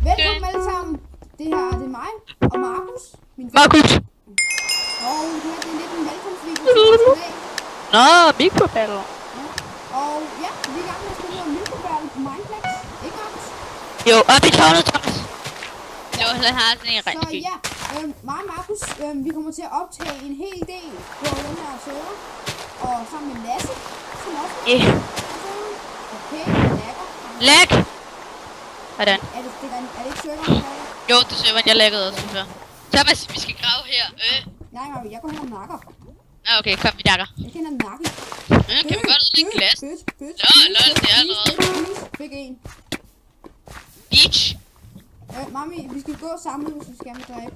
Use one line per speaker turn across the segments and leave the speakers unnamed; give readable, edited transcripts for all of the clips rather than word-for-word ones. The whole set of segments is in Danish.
Velkommen alle sammen. Det her det er mig og Markus.
Markus!
Og det her det er lidt en velkomstvideo til vores kanal.
Nå, mikroballer.
Ja. Og ja, vi er i gang med at spille noget mikrobattle på Minecraft. Ikke Markus?
Jo, op i tårnet, Thomas. Jo, han har sådan en rigtig
Så
fint.
ja, mig og Markus, vi kommer til at optage en hel del på den her server. Og sammen med Lasse, som også okay, lækker.
Lag! Hvordan?
Er det ikke serveren, der er?
Jo, det ser man, jeg laggede også før. Thomas, vi skal grave her.
Nej, Markus, jeg går hen og nakker.
Nå, okay, kom, vi nakker.
Jeg kan nakke.
Kan vi godt udlægge glas? Nå, det er allerede.
Fik en.
Beach!
Mami, vi skal gå sammen, hvis vi skal med dræbe.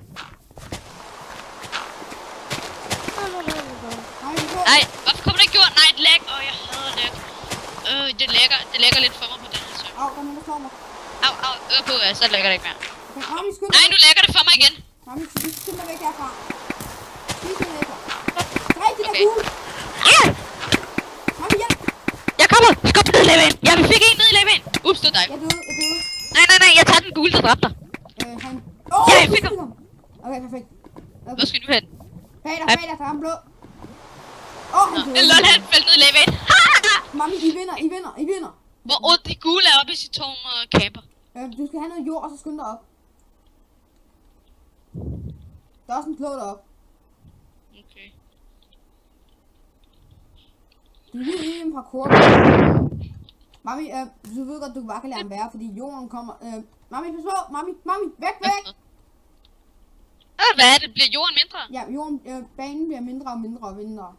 Nej, hvorfor kommer det ikke gjort? Nej, et lag. Jeg hader lag. Det lægger lidt for mig på den her søg.
Au, der er nogen, der slår mig.
Au, så lægger det ikke mere.
Okay, Mami, skynd dig.
Nej, nu lægger det for mig igen.
Mami, skynd dig væk herfra. Spis den æbler. Dræb de der gule. Mami, hjælp.
Jeg kommer. Skub ned i lavaen. Ja, vi fik en ned i lavaen. Ups, det er dig.
Jeg døde.
Nej, jeg tager den gule, der dræbte dig.
Han...
Ja, jeg fik ham.
Okay, perfekt. Okay.
Hvor skal du hen?
Bag dig, der er en blå. Han døde.
Lol, han faldt ned i lavaen.
Mami, I vinder.
Hvor ondt de gule er oppe i sit tårn og camper.
Du skal have noget jord, og så skynd dig op. Der er også en blå deroppe.
Okay.
Du er lige en parkour. Mami, du ved godt, du bare kan lade ham være, fordi jorden kommer... Mami, pas på! Mami, væk!
Hvad er det? Bliver jorden mindre?
Ja, banen bliver mindre og mindre.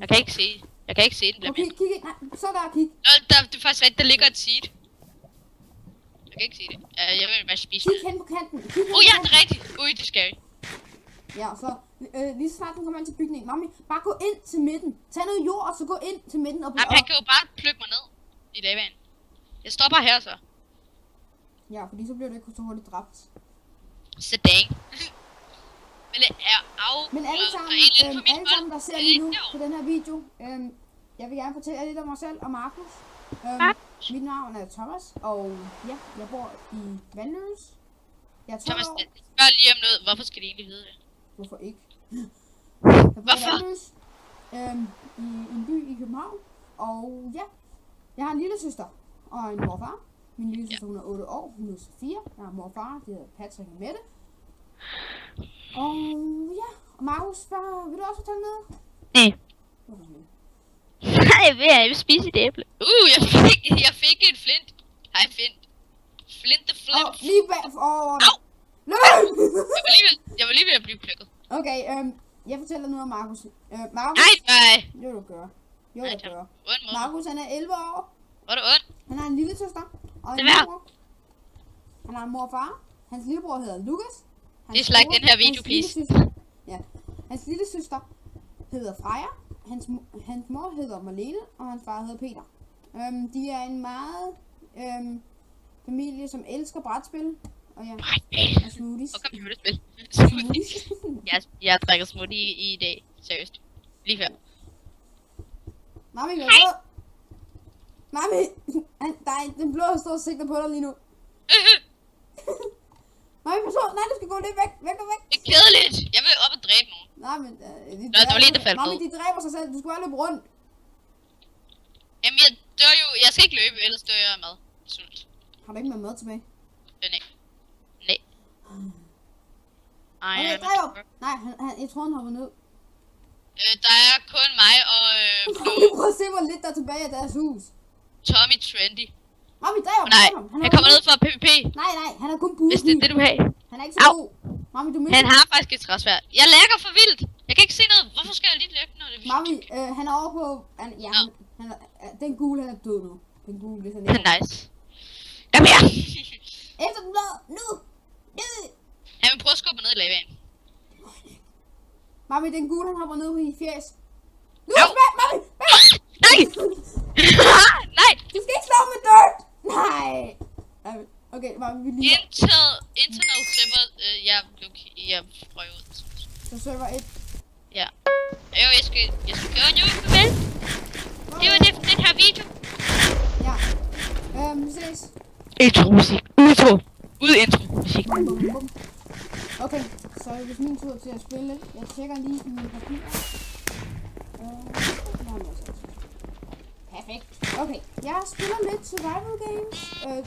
Jeg kan ikke se. Jeg kan ikke se den bliver mindre.
Kig ind. Nej, så kig.
Det er faktisk rigtigt, der ligger et seed. Jeg kan ikke se det. Jeg vil bare spise
Kig hen på kanten.
Ja, det er rigtigt. Det er scary.
Ja, så lige så snart den kommer ind til bygningen. Mami, bare gå ind til midten. Tag noget jord, og så gå ind til midten og...
Han kan jo bare plukke mig ned i lavaen. Jeg stopper her så.
Ja, fordi så bliver du ikke så hurtigt dræbt.
Så dang. Men
alle sammen, der ser lige nu på den her video, jeg vil gerne fortælle jer lidt om mig selv og Markus. Mit navn er Thomas, og ja, jeg bor i Vandløs. Jeg er 12
Thomas,
år.
spørg lige om noget. Hvorfor skal de egentlig vide det?
Hvorfor ikke? Jeg bor i
Hvorfor?
Vandløs, i en by i København, og ja, jeg har en lille søster og en mor og far. Min lille søster, hun er 8 år, hun er Sofia. Jeg har mor og far, det hedder Patrick og Mette. Og ja, og Markus, vil du også tage noget?
Nej. Nej, jeg vil spise et æble. Jeg fik en flint. Hej, flint the flint.
Lige bag...
Au! Jeg var lige ved at blive plukket.
Okay, jeg fortæller noget om Markus. Markus...
Nej.
Jo, du gør.
Ondt.
Markus, han er 11 år.
Hvor er det ondt?
Han har en lille søster. Og en mor. Han har en mor og far. Hans lillebror hedder Lukas.
Dislike den her video, please.
Ja. Hans lille søster hedder Freja. Hans mor hedder Marlene, og hans far hedder Peter. De er en meget familie, som elsker brætspil. Og ja, og smoothies.
Og computerspil. Jeg drikker smoothie i dag. Seriøst. Lige før.
Mami, hvad er det? Mami, den blå står og sigter på dig lige nu. Mami, person, nej, du skal gå lidt væk.
Det er kedeligt. Jeg vil op og dræbe nogen.
Nej, men...
der var lige, der faldt
Mami, de dræber sig selv. Du skal bare løbe rundt.
Jamen, jeg dør jo... Jeg skal ikke løbe, ellers dør jeg af mad. Sult.
Har du ikke med mad tilbage?
Nej.
Okay, dræber. Nej, jeg tror, han hopper ned.
Der er kun mig og...
Prøv at se, hvor lidt der er tilbage af deres hus.
Tommy Trendy.
Mami, dræber ham.
Han kommer ned fra PvP.
Nej, han er kun busen.
Hvis det er det, du vil have.
Han er ikke så god. Mami, du
Han har faktisk et træsværd. Jeg lægger for vildt. Jeg kan ikke se noget. Hvorfor skal jeg lige lægge noget?
Mami, han er over på... Den gule, han er død nu. Den gule, hvis han ikke...
Nice. Kom her.
Efter den blå. Nu.
Han vil prøve at skubbe ned i lavaen.
Mami, den gule, han hopper ned på i fjæs. Nu, Mami!
Nej! Nej!
Du skal ikke slå med dirt! Nej! Okay, Mami, vi lige...
Internal server, jeg prøver ud.
Så server 1.
Ja. Jo, jeg skal gøre nu, vel? Det var det for den her video.
Ja. Vi ses.
Intro musik. Intro. Ud intro musik.
Bum, bum, bum. Okay, så er det min tur til at spille. Jeg tjekker lige mine papirer. Perfekt. Okay, jeg spiller lidt survival games.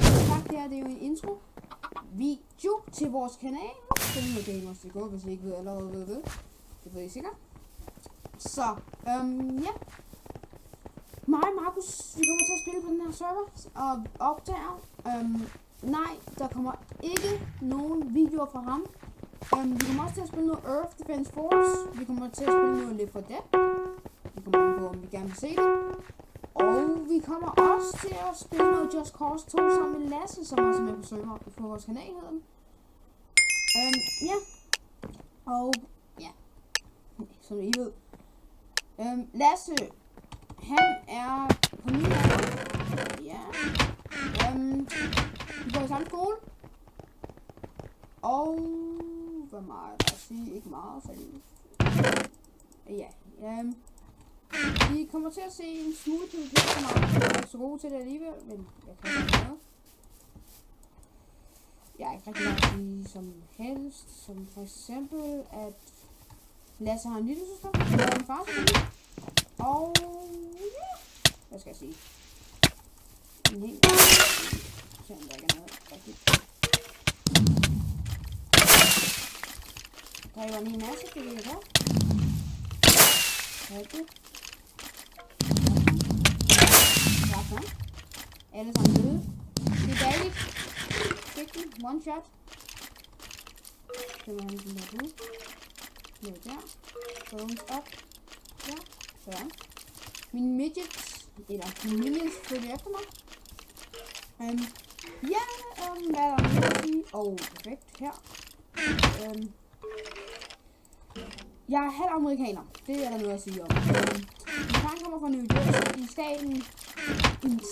Som sagt, det er jo en intro video til vores kanal. Spændende Gamers.dk, hvis I ikke ved allerede ved det. Det ved I sikkert. Så, ja. Mig og Markus, vi kommer til at spille på den her server og optager. Nej, der kommer ikke nogen videoer fra ham. Vi kommer også til at spille noget Earth Defense Force. Vi kommer til at spille noget Left 4 Dead. Vi kommer ind på, om vi gerne vil se det. Og vi kommer også til at spille noget Just Cause 2 sammen med Lasse, som også er med på server på vores kanal hedder den. Ja. Og ja, som I ved. Lasse, han er på min alder. Ja. Vi går i samme skole. Og hvad meget der at sige? Ikke meget, seriøst. Ja. Vi kommer til at se en smule PvP, som er ikke så god til det alligevel, men jeg kan ikke noget. Jeg er ikke rigtig meget at sige som helst, som for eksempel, at Lasse har en lille søster, hun har en far selvfølgelig. Og ja, hvad skal jeg sige? En helt selvom der ikke er noget rigtigt. Dræber lige en masse, det vil jeg gøre. Rigtigt. Sådan. Alle sammen døde. Det er dejligt. Fik den. One shot. Det var han den der døde. Noget der. Bones op. Ja. Sådan. Mine midgets, eller mine minions, følger efter mig. Ja, hvad er der mere at sige? Perfekt. Her. Jeg er halv amerikaner. Det er der noget at sige om. Min far kommer fra New Jersey, i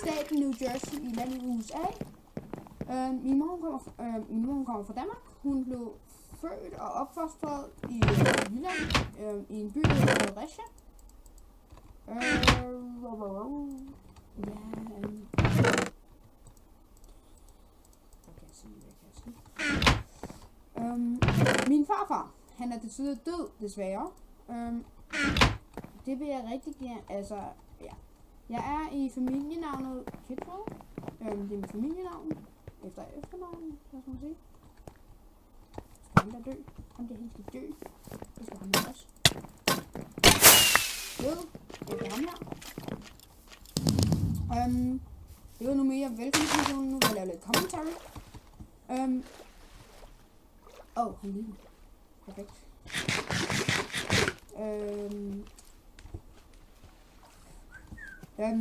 staten New Jersey, i landet USA. Min mor kommer fra Danmark. Hun blev født og opfostret i Jylland, i en by, der hedder Fredericia. Min farfar, han er død, desværre. Det vil jeg rigtig gerne, altså, ja. Jeg er i familienavnet Kitfred. Det er mit familienavn. Efter efternavnet, hvad skal man sige. Skal han da dø? Han skal dø. Det skal han også. Det er ham her. Det var nu mere velkommen. Nu vil jeg lave lidt commentary. Han lige. Perfekt. Ja.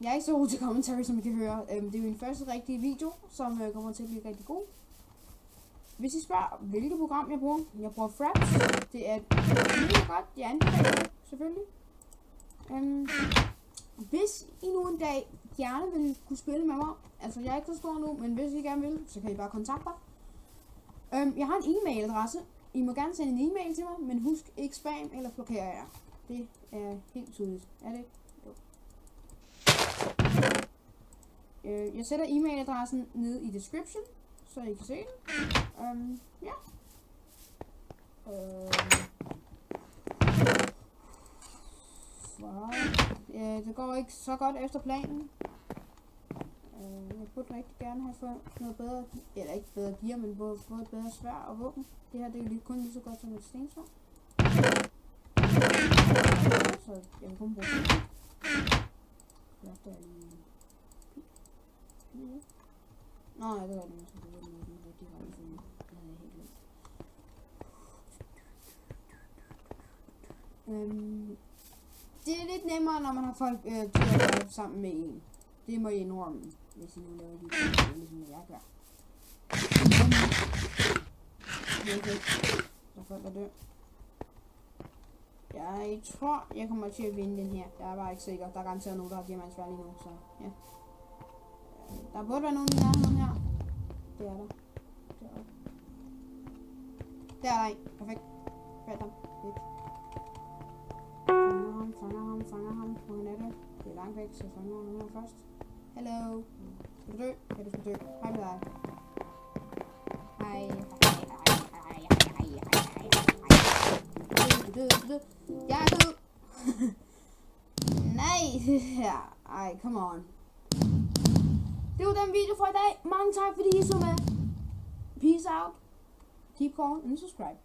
Jeg er ikke så god til commentary, som I kan høre. Det er min første rigtige video, som kommer til at blive rigtig god. Hvis I spørger, hvilket program jeg bruger Fraps. Det er mega godt. Jeg anbefaler det, selvfølgelig. Hvis I nu en dag gerne vil kunne spille med mig, altså jeg er ikke så stor nu, men hvis I gerne vil, så kan I bare kontakte mig. Jeg har en e-mailadresse. I må gerne sende en e-mail til mig, men husk ikke spam, eller blokerer jeg. Det er helt tydeligt. Er det ikke? Jo. Jeg sætter e-mailadressen ned i description, så I kan se den. Ja. Det går ikke så godt efter planen. Jeg burde rigtig gerne have fået noget bedre, eller ikke bedre gear, men både et bedre sværd og våben. Det her, det er kun lige så godt som et stensværd. Så jeg kan kun bruge det. Der er lige... Nå, ja, det var det, jeg skulle bruge den rigtig høje for mig. Det havde jeg helt glemt. Det er lidt nemmere, når man har folk til at være sammen med en. Det må I indrømme, hvis I nu laver de ting, ligesom jeg gør. Der er folk, der dør. Jeg tror, jeg kommer til at vinde den her. Jeg er bare ikke sikker. Der er garanteret nogen, der har diamantsværd lige nu, så ja. Der burde være nogen i nærheden her. Det er der. Der er der en. Perfekt. Fat ham. Fedt. Fanger ham. Hvor han er det? Det er langt væk, så fanger ham først. Hello. Skal du dø? Ja, du skal dø. Hej med dig. død. Jeg er død. Nej. Ej, come on. Det var den video for i dag. Mange tak fordi I så med. Peace out. Keep calling and subscribe.